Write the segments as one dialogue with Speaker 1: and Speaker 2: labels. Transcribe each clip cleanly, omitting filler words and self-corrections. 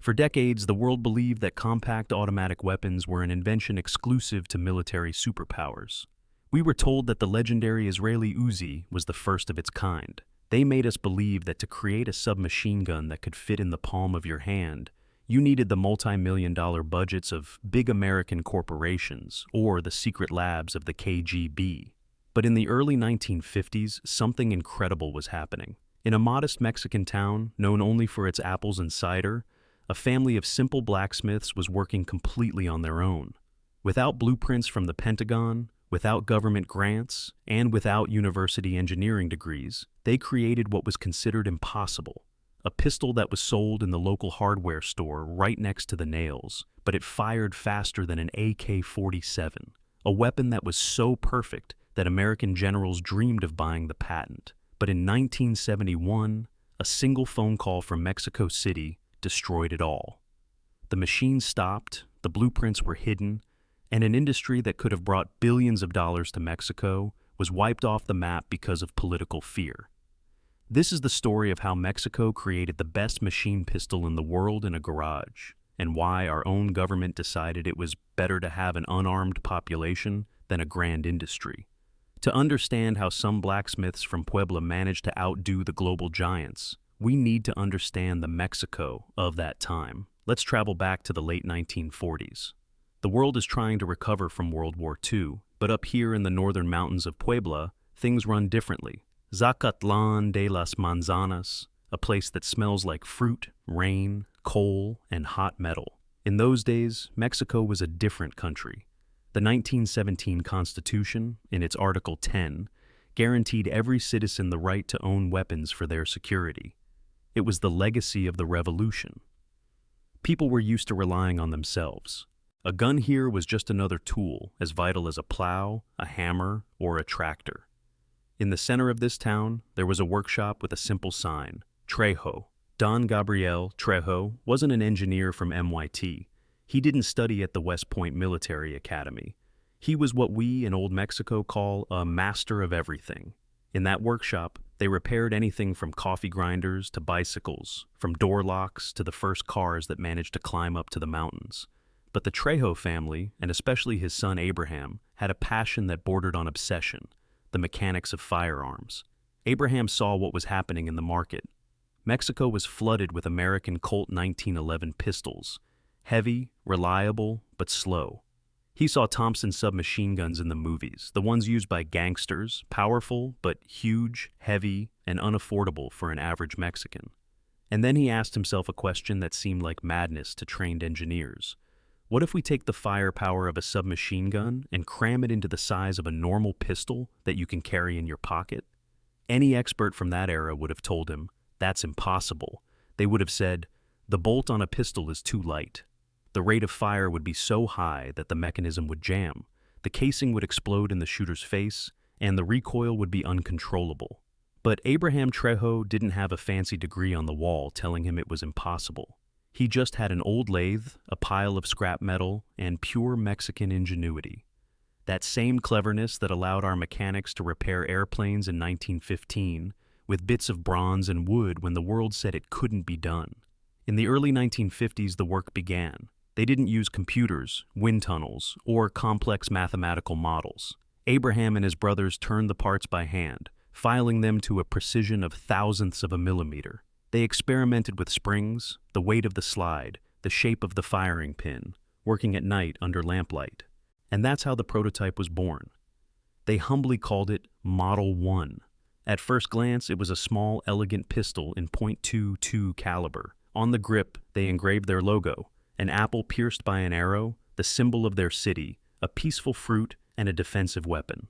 Speaker 1: For decades, the world believed that compact automatic weapons were an invention exclusive to military superpowers. We were told that the legendary Israeli Uzi was the first of its kind. They made us believe that to create a submachine gun that could fit in the palm of your hand, you needed the multi-million-dollar budgets of big American corporations or the secret labs of the KGB. But in the early 1950s, something incredible was happening. In a modest Mexican town, known only for its apples and cider, a family of simple blacksmiths was working completely on their own. Without blueprints from the Pentagon, without government grants, and without university engineering degrees, they created what was considered impossible. A pistol that was sold in the local hardware store right next to the nails, but it fired faster than an AK-47, a weapon that was so perfect that American generals dreamed of buying the patent. But in 1971, a single phone call from Mexico City destroyed it all. The machine stopped, the blueprints were hidden, and an industry that could have brought billions of dollars to Mexico was wiped off the map because of political fear. This is the story of how Mexico created the best machine pistol in the world in a garage, and why our own government decided it was better to have an unarmed population than a grand industry. To understand how some blacksmiths from Puebla managed to outdo the global giants, we need to understand the Mexico of that time. Let's travel back to the late 1940s. The world is trying to recover from World War II, but up here in the northern mountains of Puebla, things run differently. Zacatlán de las Manzanas, a place that smells like fruit, rain, coal, and hot metal. In those days, Mexico was a different country. The 1917 Constitution, in its Article 10, guaranteed every citizen the right to own weapons for their security. It was the legacy of the revolution. People were used to relying on themselves. A gun here was just another tool, as vital as a plow, a hammer, or a tractor. In the center of this town, there was a workshop with a simple sign, Trejo. Don Gabriel Trejo wasn't an engineer from MIT. He didn't study at the West Point Military Academy. He was what we in Old Mexico call a master of everything. In that workshop, they repaired anything from coffee grinders to bicycles, from door locks to the first cars that managed to climb up to the mountains. But the Trejo family, and especially his son Abraham, had a passion that bordered on obsession: the mechanics of firearms. Abraham saw what was happening in the market. Mexico was flooded with American Colt 1911 pistols, heavy, reliable, but slow. He saw Thompson submachine guns in the movies, the ones used by gangsters, powerful but huge, heavy, and unaffordable for an average Mexican. And then he asked himself a question that seemed like madness to trained engineers. What if we take the firepower of a submachine gun and cram it into the size of a normal pistol that you can carry in your pocket? Any expert from that era would have told him, that's impossible. They would have said, the bolt on a pistol is too light. The rate of fire would be so high that the mechanism would jam, the casing would explode in the shooter's face, and the recoil would be uncontrollable. But Abraham Trejo didn't have a fancy degree on the wall telling him it was impossible. He just had an old lathe, a pile of scrap metal, and pure Mexican ingenuity. That same cleverness that allowed our mechanics to repair airplanes in 1915 with bits of bronze and wood when the world said it couldn't be done. In the early 1950s, the work began. They didn't use computers, wind tunnels, or complex mathematical models. Abraham and his brothers turned the parts by hand, filing them to a precision of thousandths of a millimeter. They experimented with springs, the weight of the slide, the shape of the firing pin, working at night under lamplight. And that's how the prototype was born. They humbly called it Model 1. At first glance, it was a small, elegant pistol in .22 caliber. On the grip, they engraved their logo, an apple pierced by an arrow, the symbol of their city, a peaceful fruit, and a defensive weapon.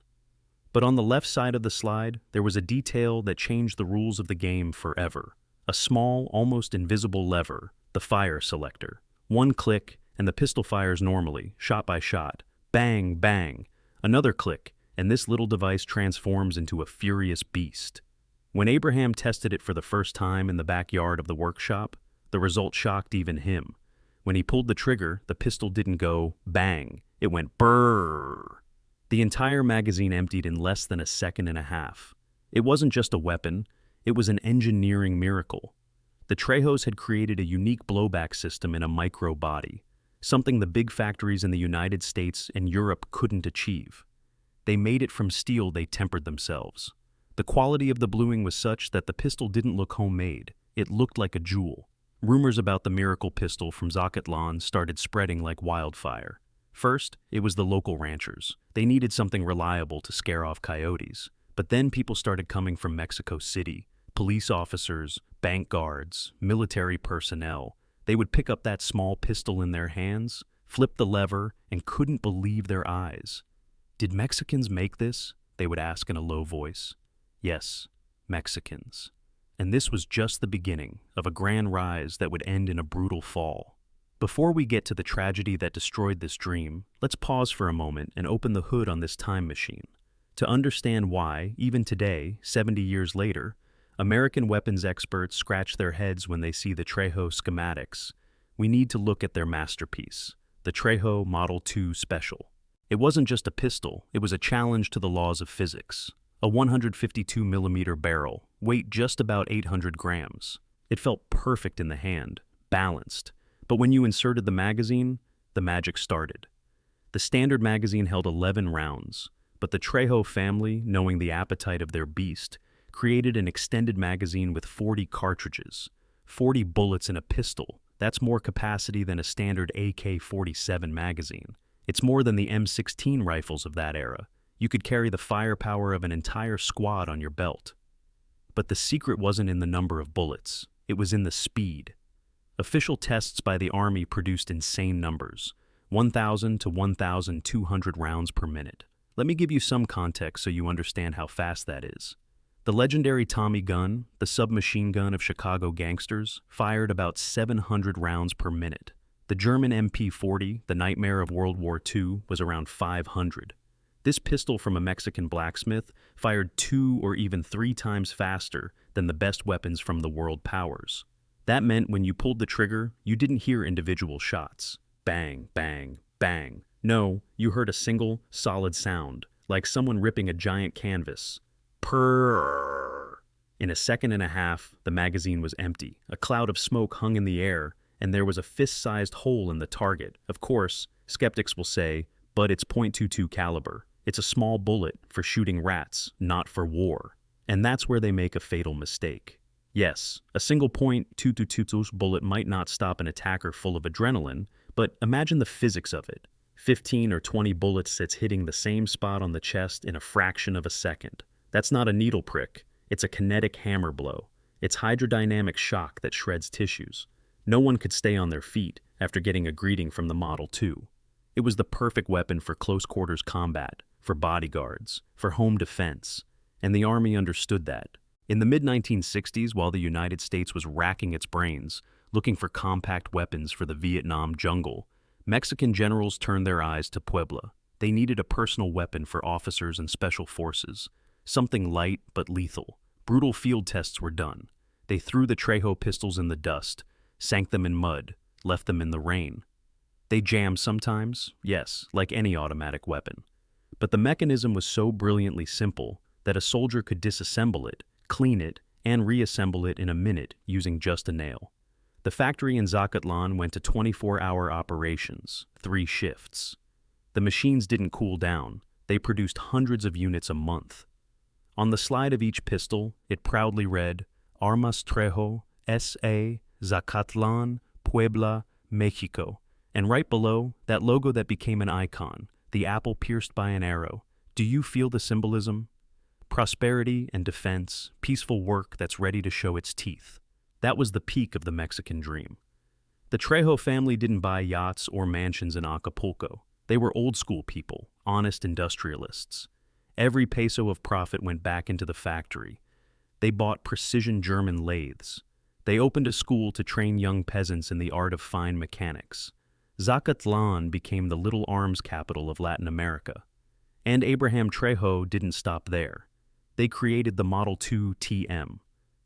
Speaker 1: But on the left side of the slide, there was a detail that changed the rules of the game forever. A small, almost invisible lever, the fire selector. One click, and the pistol fires normally, shot by shot. Bang, bang. Another click, and this little device transforms into a furious beast. When Abraham tested it for the first time in the backyard of the workshop, the result shocked even him. When he pulled the trigger, the pistol didn't go bang, it went brrrr. The entire magazine emptied in less than a second and a half. It wasn't just a weapon, it was an engineering miracle. The Trejos had created a unique blowback system in a micro body, something the big factories in the United States and Europe couldn't achieve. They made it from steel they tempered themselves. The quality of the bluing was such that the pistol didn't look homemade. It looked like a jewel. Rumors about the miracle pistol from Zacatlán started spreading like wildfire. First, it was the local ranchers. They needed something reliable to scare off coyotes. But then people started coming from Mexico City. Police officers, bank guards, military personnel. They would pick up that small pistol in their hands, flip the lever, and couldn't believe their eyes. "Did Mexicans make this?" they would ask in a low voice. Yes, Mexicans. And this was just the beginning of a grand rise that would end in a brutal fall. Before we get to the tragedy that destroyed this dream, let's pause for a moment and open the hood on this time machine. To understand why, even today, 70 years later, American weapons experts scratch their heads when they see the Trejo schematics, we need to look at their masterpiece, the Trejo Model 2 Special. It wasn't just a pistol, it was a challenge to the laws of physics. A 152mm barrel, weight just about 800 grams. It felt perfect in the hand, balanced. But when you inserted the magazine, the magic started. The standard magazine held 11 rounds, but the Trejo family, knowing the appetite of their beast, created an extended magazine with 40 cartridges. 40 bullets in a pistol. That's more capacity than a standard AK-47 magazine. It's more than the M16 rifles of that era. You could carry the firepower of an entire squad on your belt. But the secret wasn't in the number of bullets. It was in the speed. Official tests by the Army produced insane numbers, 1,000 to 1,200 rounds per minute. Let me give you some context so you understand how fast that is. The legendary Tommy gun, the submachine gun of Chicago gangsters, fired about 700 rounds per minute. The German MP-40, the nightmare of World War II, was around 500. This pistol from a Mexican blacksmith fired 2 or even 3 times faster than the best weapons from the world powers. That meant when you pulled the trigger, you didn't hear individual shots. Bang, bang, bang. No, you heard a single, solid sound, like someone ripping a giant canvas. Purr. In a second and a half, the magazine was empty. A cloud of smoke hung in the air, and there was a fist-sized hole in the target. Of course, skeptics will say, but it's .22 caliber. It's a small bullet for shooting rats, not for war. And that's where they make a fatal mistake. Yes, a single .22 bullet might not stop an attacker full of adrenaline, but imagine the physics of it. 15 or 20 bullets that's hitting the same spot on the chest in a fraction of a second. That's not a needle prick. It's a kinetic hammer blow. It's hydrodynamic shock that shreds tissues. No one could stay on their feet after getting a greeting from the Model 2. It was the perfect weapon for close-quarters combat, for bodyguards, for home defense, and the Army understood that. In the mid-1960s, while the United States was racking its brains, looking for compact weapons for the Vietnam jungle, Mexican generals turned their eyes to Puebla. They needed a personal weapon for officers and special forces, something light but lethal. Brutal field tests were done. They threw the Trejo pistols in the dust, sank them in mud, left them in the rain. They jammed sometimes, yes, like any automatic weapon. But the mechanism was so brilliantly simple that a soldier could disassemble it, clean it, and reassemble it in a minute using just a nail. The factory in Zacatlán went to 24-hour operations, 3 shifts. The machines didn't cool down. They produced hundreds of units a month. On the slide of each pistol, it proudly read, Armas Trejo, S.A., Zacatlán, Puebla, Mexico. And right below, that logo that became an icon, the apple pierced by an arrow. Do you feel the symbolism? Prosperity and defense, peaceful work that's ready to show its teeth. That was the peak of the Mexican dream. The Trejo family didn't buy yachts or mansions in Acapulco. They were old-school people, honest industrialists. Every peso of profit went back into the factory. They bought precision German lathes. They opened a school to train young peasants in the art of fine mechanics. Zacatlán became the little arms capital of Latin America. And Abraham Trejo didn't stop there. They created the Model 2 TM.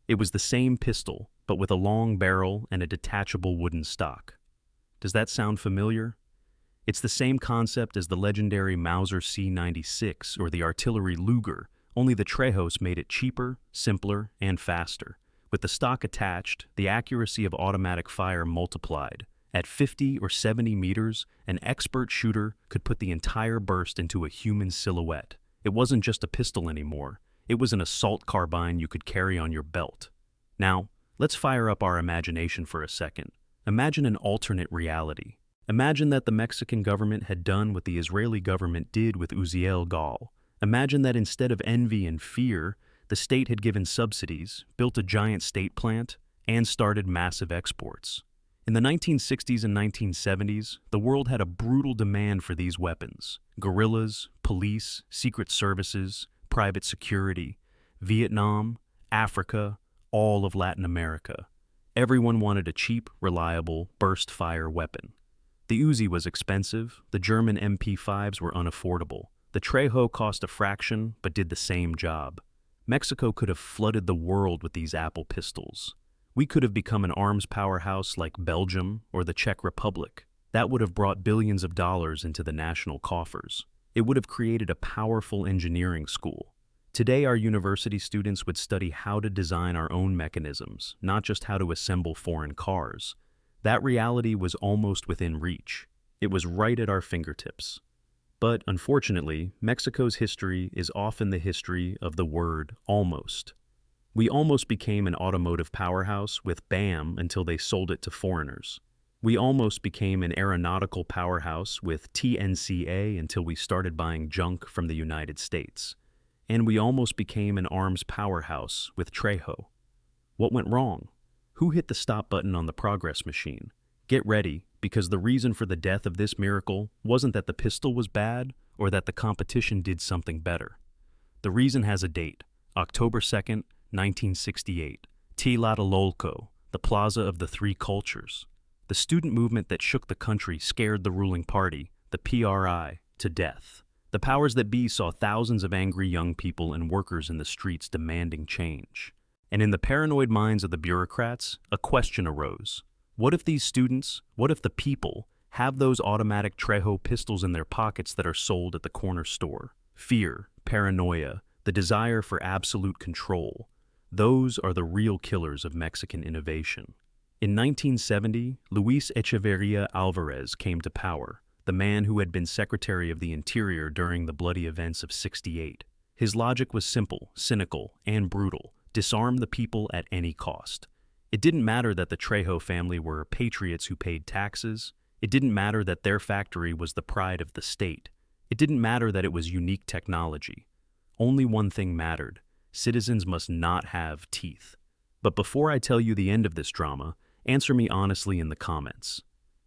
Speaker 1: It was the same pistol, but with a long barrel and a detachable wooden stock. Does that sound familiar? It's the same concept as the legendary Mauser C96 or the artillery Luger, only the Trejos made it cheaper, simpler, and faster. With the stock attached, the accuracy of automatic fire multiplied. At 50 or 70 meters, an expert shooter could put the entire burst into a human silhouette. It wasn't just a pistol anymore. It was an assault carbine you could carry on your belt. Now, let's fire up our imagination for a second. Imagine an alternate reality. Imagine that the Mexican government had done what the Israeli government did with Uziel Gal. Imagine that instead of envy and fear, the state had given subsidies, built a giant state plant, and started massive exports. In the 1960s and 1970s, the world had a brutal demand for these weapons. Guerrillas, police, secret services, private security, Vietnam, Africa, all of Latin America. Everyone wanted a cheap, reliable, burst-fire weapon. The Uzi was expensive, the German MP5s were unaffordable. The Trejo cost a fraction, but did the same job. Mexico could have flooded the world with these Apple pistols. We could have become an arms powerhouse like Belgium or the Czech Republic. That would have brought billions of dollars into the national coffers. It would have created a powerful engineering school. Today, our university students would study how to design our own mechanisms, not just how to assemble foreign cars. That reality was almost within reach. It was right at our fingertips. But, unfortunately, Mexico's history is often the history of the word almost. We almost became an automotive powerhouse with BAM until they sold it to foreigners. We almost became an aeronautical powerhouse with TNCA until we started buying junk from the United States. And we almost became an arms powerhouse with Trejo. What went wrong? Who hit the stop button on the progress machine? Get ready, because the reason for the death of this miracle wasn't that the pistol was bad or that the competition did something better. The reason has a date, October 2nd, 1968, Tlatelolco, the Plaza of the Three Cultures. The student movement that shook the country scared the ruling party, the PRI, to death. The powers that be saw thousands of angry young people and workers in the streets demanding change. And in the paranoid minds of the bureaucrats, a question arose. What if these students, what if the people, have those automatic Trejo pistols in their pockets that are sold at the corner store? Fear, paranoia, the desire for absolute control. Those are the real killers of Mexican innovation. In 1970, Luis Echeverria Alvarez came to power, the man who had been Secretary of the Interior during the bloody events of '68. His logic was simple, cynical, and brutal. Disarm the people at any cost. It didn't matter that the Trejo family were patriots who paid taxes. It didn't matter that their factory was the pride of the state. It didn't matter that it was unique technology. Only one thing mattered. Citizens must not have teeth. But before I tell you the end of this drama, answer me honestly in the comments.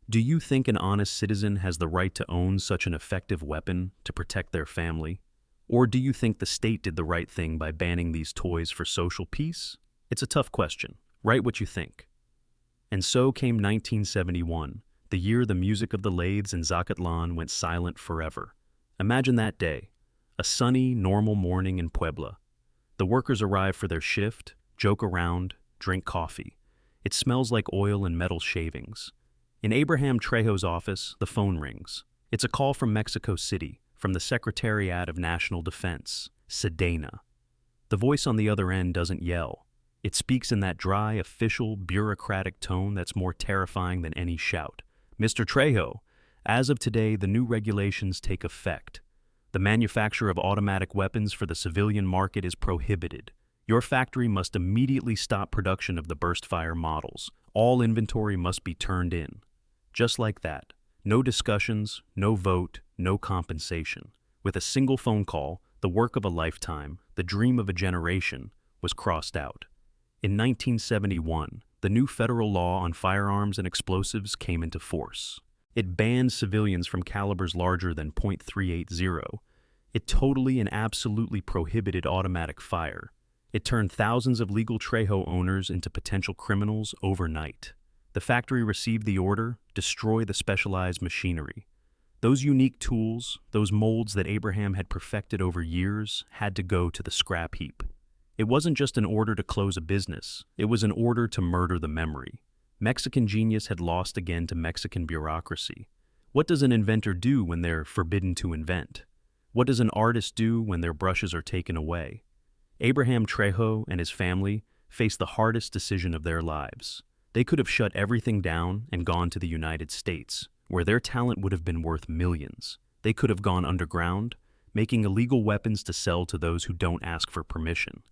Speaker 1: Do you think an honest citizen has the right to own such an effective weapon to protect their family? Or do you think the state did the right thing by banning these toys for social peace? It's a tough question. Write what you think. And so came 1971, the year the music of the lathes in Zacatlán went silent forever. Imagine that day, a sunny, normal morning in Puebla. The workers arrive for their shift, joke around, drink coffee. It smells like oil and metal shavings. In Abraham Trejo's office, the phone rings. It's a call from Mexico City, from the Secretariat of National Defense, SEDENA. The voice on the other end doesn't yell. It speaks in that dry, official, bureaucratic tone that's more terrifying than any shout. Mr. Trejo, as of today, the new regulations take effect. The manufacture of automatic weapons for the civilian market is prohibited. Your factory must immediately stop production of the burst-fire models. All inventory must be turned in. Just like that. No discussions, no vote, no compensation. With a single phone call, the work of a lifetime, the dream of a generation, was crossed out. In 1971, the new federal law on firearms and explosives came into force. It banned civilians from calibers larger than .380. It totally and absolutely prohibited automatic fire. It turned thousands of legal Trejo owners into potential criminals overnight. The factory received the order, destroy the specialized machinery. Those unique tools, those molds that Abraham had perfected over years, had to go to the scrap heap. It wasn't just an order to close a business, it was an order to murder the memory. Mexican genius had lost again to Mexican bureaucracy. What does an inventor do when they're forbidden to invent? What does an artist do when their brushes are taken away? Abraham Trejo and his family faced the hardest decision of their lives. They could have shut everything down and gone to the United States, where their talent would have been worth millions. They could have gone underground, making illegal weapons to sell to those who don't ask for permission.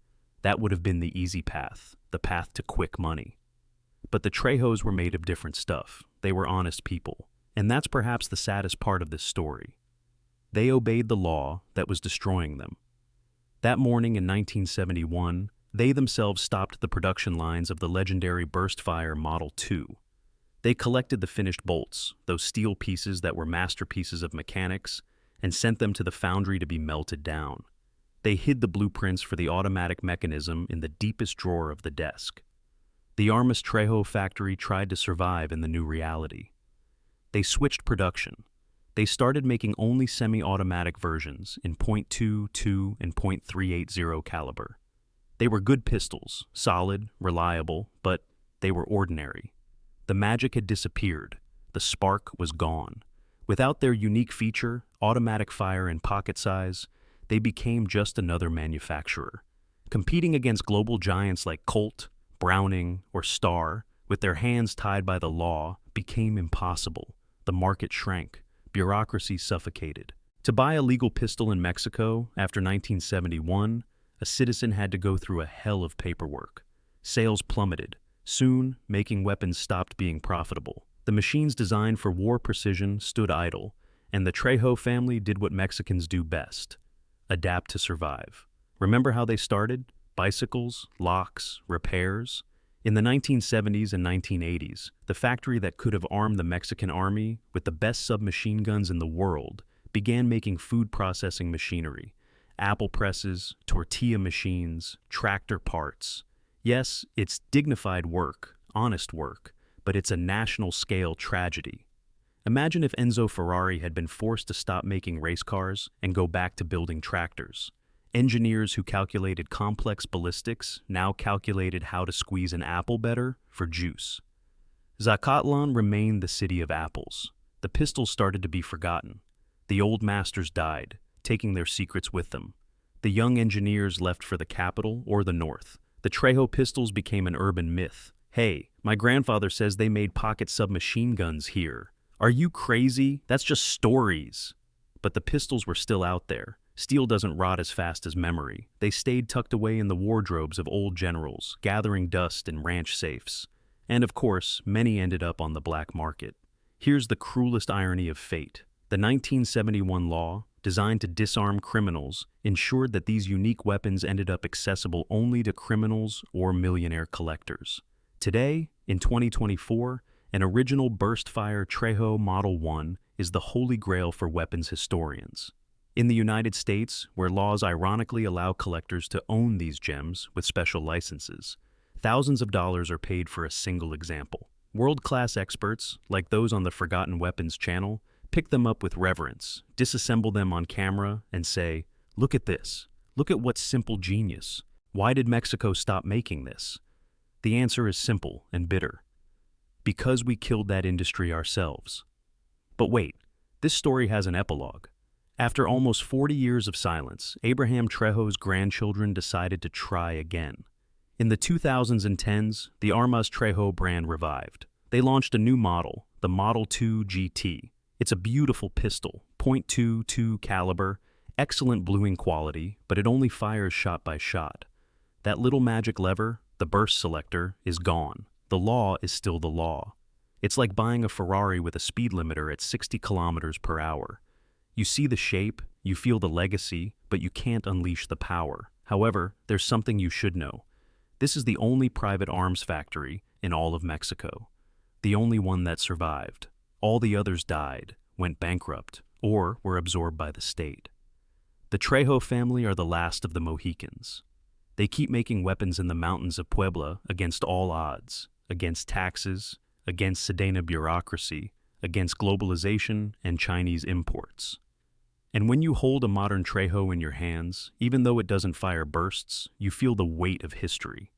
Speaker 1: That would have been the easy path, the path to quick money. But the Trejos were made of different stuff. They were honest people. And that's perhaps the saddest part of this story. They obeyed the law that was destroying them. That morning in 1971, they themselves stopped the production lines of the legendary burst-fire Model 2. They collected the finished bolts, those steel pieces that were masterpieces of mechanics, and sent them to the foundry to be melted down. They hid the blueprints for the automatic mechanism in the deepest drawer of the desk. The Armas Trejo factory tried to survive in the new reality. They switched production. They started making only semi-automatic versions in .22 and .380 caliber. They were good pistols, solid, reliable, but they were ordinary. The magic had disappeared. The spark was gone. Without their unique feature, automatic fire and pocket size, they became just another manufacturer. Competing against global giants like Colt, Browning, or Star, with their hands tied by the law, became impossible. The market shrank. Bureaucracy suffocated. To buy a legal pistol in Mexico after 1971, a citizen had to go through a hell of paperwork. Sales plummeted. Soon, making weapons stopped being profitable. The machines designed for war precision stood idle, and the Trejo family did what Mexicans do best: adapt to survive. Remember how they started? Bicycles, locks, repairs? In the 1970s and 1980s, the factory that could have armed the Mexican army with the best submachine guns in the world began making food processing machinery: apple presses, tortilla machines, tractor parts. Yes, it's dignified work, honest work, but it's a national-scale tragedy. Imagine if Enzo Ferrari had been forced to stop making race cars and go back to building tractors. Engineers who calculated complex ballistics now calculated how to squeeze an apple better for juice. Zacatlán remained the city of apples. The pistols started to be forgotten. The old masters died, taking their secrets with them. The young engineers left for the capital or the north. The Trejo pistols became an urban myth. Hey, my grandfather says they made pocket submachine guns here. Are you crazy? That's just stories. But the pistols were still out there. Steel doesn't rot as fast as memory. They stayed tucked away in the wardrobes of old generals, gathering dust in ranch safes. And of course, many ended up on the black market. Here's the cruelest irony of fate. The 1971 law, designed to disarm criminals, ensured that these unique weapons ended up accessible only to criminals or millionaire collectors. Today, in 2024, an original burst-fire Trejo Model 1 is the holy grail for weapons historians. In the United States, where laws ironically allow collectors to own these gems with special licenses, thousands of dollars are paid for a single example. World-class experts, like those on the Forgotten Weapons channel, pick them up with reverence, disassemble them on camera, and say, "Look at this. Look at what simple genius. Why did Mexico stop making this?" The answer is simple and bitter. Because we killed that industry ourselves. But wait, this story has an epilogue. After almost 40 years of silence, Abraham Trejo's grandchildren decided to try again. In the 2000s and 10s, the Armas Trejo brand revived. They launched a new model, the Model 2 GT. It's a beautiful pistol, .22 caliber, excellent bluing quality, but it only fires shot by shot. That little magic lever, the burst selector, is gone. The law is still the law. It's like buying a Ferrari with a speed limiter at 60 kilometers per hour. You see the shape, you feel the legacy, but you can't unleash the power. However, there's something you should know. This is the only private arms factory in all of Mexico. The only one that survived. All the others died, went bankrupt, or were absorbed by the state. The Trejo family are the last of the Mohicans. They keep making weapons in the mountains of Puebla against all odds, against taxes, against Sedena bureaucracy, against globalization and Chinese imports. And when you hold a modern Trejo in your hands, even though it doesn't fire bursts, you feel the weight of history.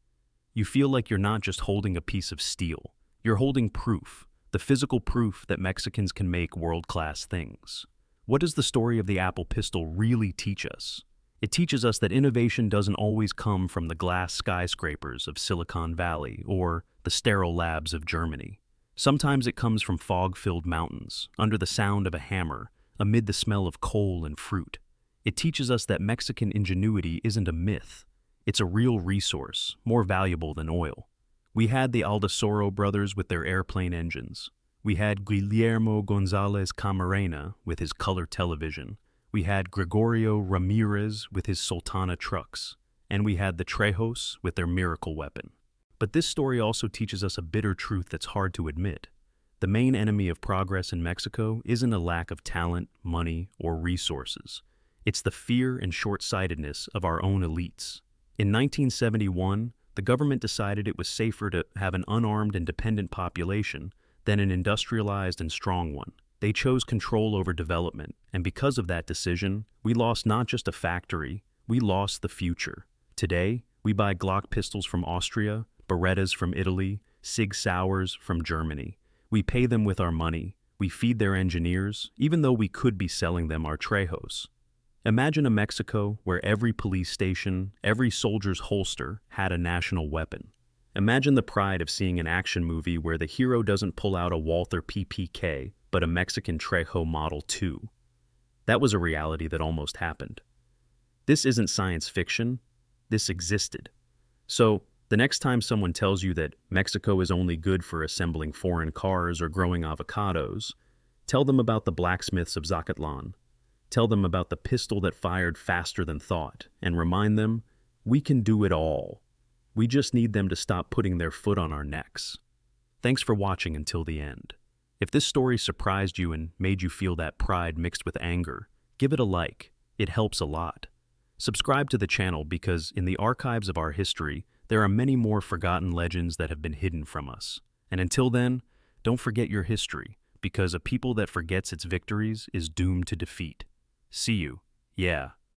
Speaker 1: You feel like you're not just holding a piece of steel. You're holding proof, the physical proof that Mexicans can make world-class things. What does the story of the Apple pistol really teach us? It teaches us that innovation doesn't always come from the glass skyscrapers of Silicon Valley or the sterile labs of Germany. Sometimes it comes from fog-filled mountains, under the sound of a hammer, amid the smell of coal and fruit. It teaches us that Mexican ingenuity isn't a myth. It's a real resource, more valuable than oil. We had the Aldosoro brothers with their airplane engines. We had Guillermo Gonzalez Camarena with his color television. We had Gregorio Ramirez with his Sultana trucks. And we had the Trejos with their miracle weapon. But this story also teaches us a bitter truth that's hard to admit. The main enemy of progress in Mexico isn't a lack of talent, money, or resources. It's the fear and short-sightedness of our own elites. In 1971, the government decided it was safer to have an unarmed and dependent population than an industrialized and strong one. They chose control over development, and because of that decision, we lost not just a factory, we lost the future. Today, we buy Glock pistols from Austria, Berettas from Italy, Sig Sauers from Germany. We pay them with our money. We feed their engineers, even though we could be selling them our Trejos. Imagine a Mexico where every police station, every soldier's holster had a national weapon. Imagine the pride of seeing an action movie where the hero doesn't pull out a Walther PPK, but a Mexican Trejo Model 2. That was a reality that almost happened. This isn't science fiction. This existed. So, the next time someone tells you that Mexico is only good for assembling foreign cars or growing avocados, tell them about the blacksmiths of Zacatlán. Tell them about the pistol that fired faster than thought, and remind them, we can do it all. We just need them to stop putting their foot on our necks. Thanks for watching until the end. If this story surprised you and made you feel that pride mixed with anger, give it a like. It helps a lot. Subscribe to the channel because in the archives of our history, there are many more forgotten legends that have been hidden from us. And until then, don't forget your history, because a people that forgets its victories is doomed to defeat. See you. Yeah.